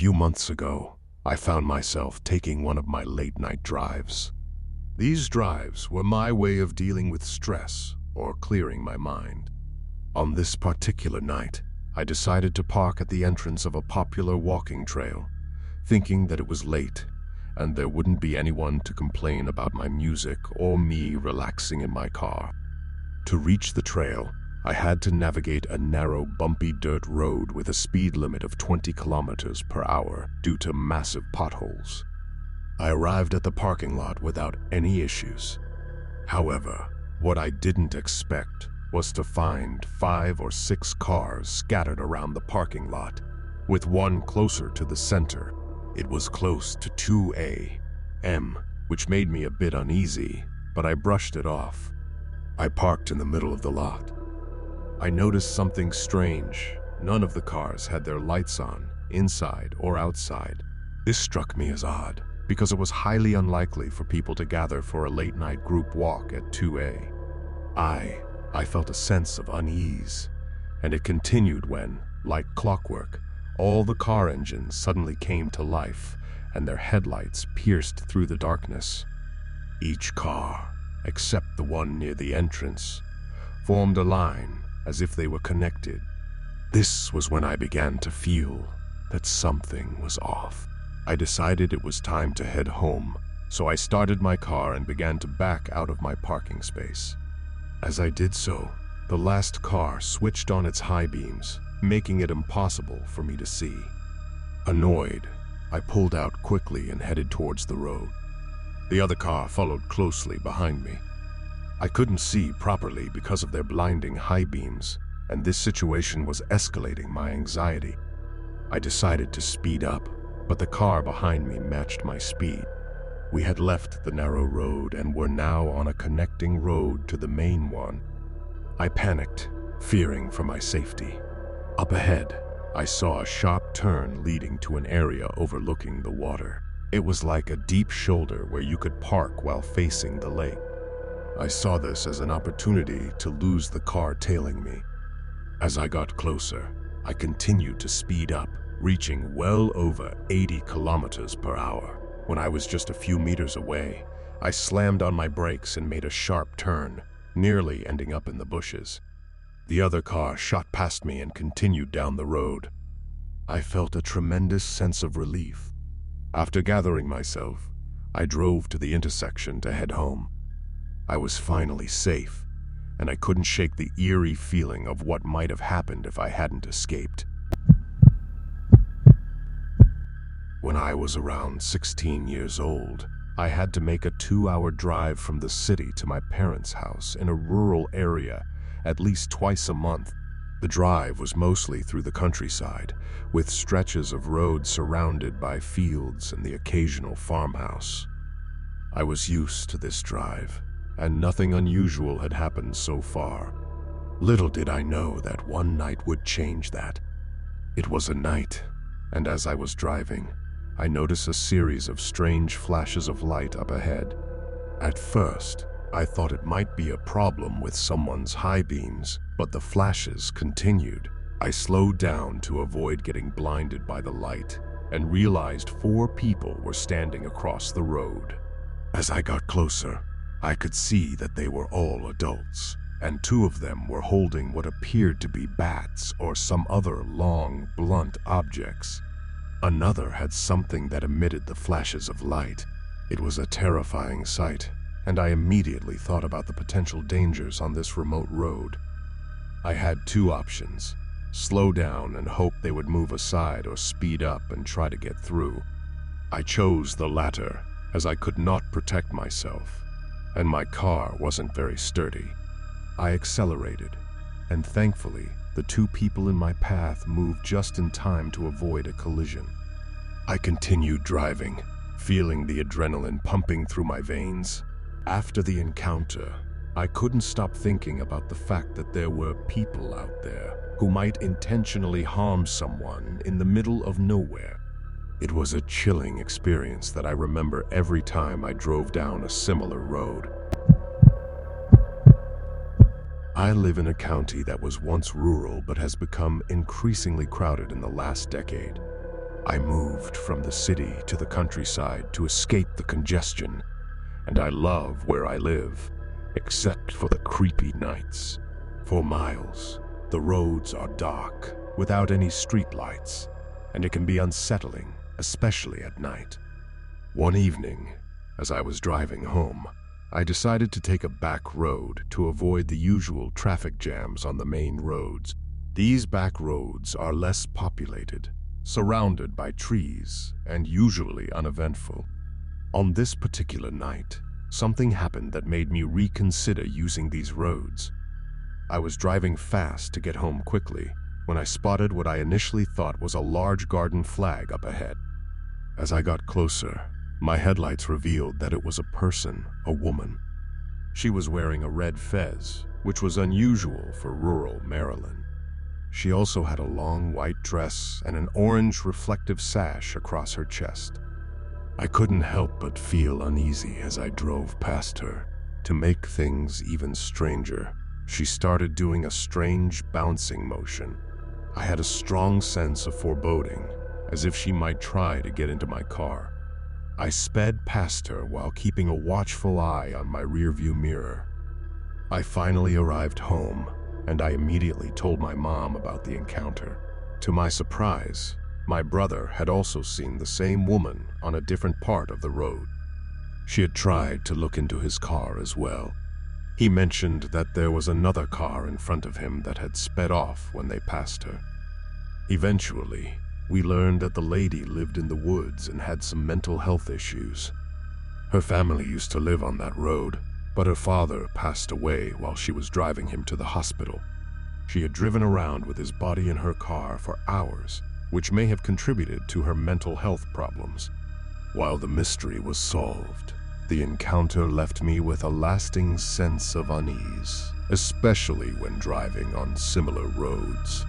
few months ago, I found myself taking one of my late-night drives. These drives were my way of dealing with stress or clearing my mind. On this particular night, I decided to park at the entrance of a popular walking trail, thinking that it was late and there wouldn't be anyone to complain about my music or me relaxing in my car. To reach the trail, I had to navigate a narrow, bumpy dirt road with a speed limit of 20 kilometers per hour due to massive potholes. I arrived at the parking lot without any issues. However, what I didn't expect was to find 5 or 6 cars scattered around the parking lot, with one closer to the center. It was close to 2A.M., which made me a bit uneasy, but I brushed it off. I parked in the middle of the lot. I noticed something strange. None of the cars had their lights on, inside or outside. This struck me as odd, because it was highly unlikely for people to gather for a late-night group walk at 2A. I felt a sense of unease, and it continued when, like clockwork, all the car engines suddenly came to life and their headlights pierced through the darkness. Each car, except the one near the entrance, formed a line as if they were connected. This was when I began to feel that something was off. I decided it was time to head home, so I started my car and began to back out of my parking space. As I did so, the last car switched on its high beams, making it impossible for me to see. Annoyed, I pulled out quickly and headed towards the road. The other car followed closely behind me. I couldn't see properly because of their blinding high beams, and this situation was escalating my anxiety. I decided to speed up, but the car behind me matched my speed. We had left the narrow road and were now on a connecting road to the main one. I panicked, fearing for my safety. Up ahead, I saw a sharp turn leading to an area overlooking the water. It was like a deep shoulder where you could park while facing the lake. I saw this as an opportunity to lose the car tailing me. As I got closer, I continued to speed up, reaching well over 80 kilometers per hour. When I was just a few meters away, I slammed on my brakes and made a sharp turn, nearly ending up in the bushes. The other car shot past me and continued down the road. I felt a tremendous sense of relief. After gathering myself, I drove to the intersection to head home. I was finally safe, and I couldn't shake the eerie feeling of what might have happened if I hadn't escaped. When I was around 16 years old, I had to make a 2-hour drive from the city to my parents' house in a rural area at least twice a month. The drive was mostly through the countryside, with stretches of road surrounded by fields and the occasional farmhouse. I was used to this drive, and nothing unusual had happened so far. Little did I know that one night would change that. It was a night, and as I was driving, I noticed a series of strange flashes of light up ahead. At first, I thought it might be a problem with someone's high beams, but the flashes continued. I slowed down to avoid getting blinded by the light and realized 4 people were standing across the road. As I got closer, I could see that they were all adults, and 2 of them were holding what appeared to be bats or some other long, blunt objects. Another had something that emitted the flashes of light. It was a terrifying sight, and I immediately thought about the potential dangers on this remote road. I had 2 options: slow down and hope they would move aside, or speed up and try to get through. I chose the latter, as I could not protect myself, and my car wasn't very sturdy. I accelerated, and thankfully, the 2 people in my path moved just in time to avoid a collision. I continued driving, feeling the adrenaline pumping through my veins. After the encounter, I couldn't stop thinking about the fact that there were people out there who might intentionally harm someone in the middle of nowhere. It was a chilling experience that I remember every time I drove down a similar road. I live in a county that was once rural but has become increasingly crowded in the last decade. I moved from the city to the countryside to escape the congestion, and I love where I live, except for the creepy nights. For miles, the roads are dark, without any streetlights, and it can be unsettling, especially at night. One evening, as I was driving home, I decided to take a back road to avoid the usual traffic jams on the main roads. These back roads are less populated, surrounded by trees, and usually uneventful. On this particular night, something happened that made me reconsider using these roads. I was driving fast to get home quickly when I spotted what I initially thought was a large garden flag up ahead. As I got closer, my headlights revealed that it was a person, a woman. She was wearing a red fez, which was unusual for rural Maryland. She also had a long white dress and an orange reflective sash across her chest. I couldn't help but feel uneasy as I drove past her. To make things even stranger, she started doing a strange bouncing motion. I had a strong sense of foreboding, as if she might try to get into my car. I sped past her while keeping a watchful eye on my rearview mirror. I finally arrived home, and I immediately told my mom about the encounter. To my surprise, my brother had also seen the same woman on a different part of the road. She had tried to look into his car as well. He mentioned that there was another car in front of him that had sped off when they passed her. Eventually, we learned that the lady lived in the woods and had some mental health issues. Her family used to live on that road, but her father passed away while she was driving him to the hospital. She had driven around with his body in her car for hours, which may have contributed to her mental health problems. While the mystery was solved, the encounter left me with a lasting sense of unease, especially when driving on similar roads.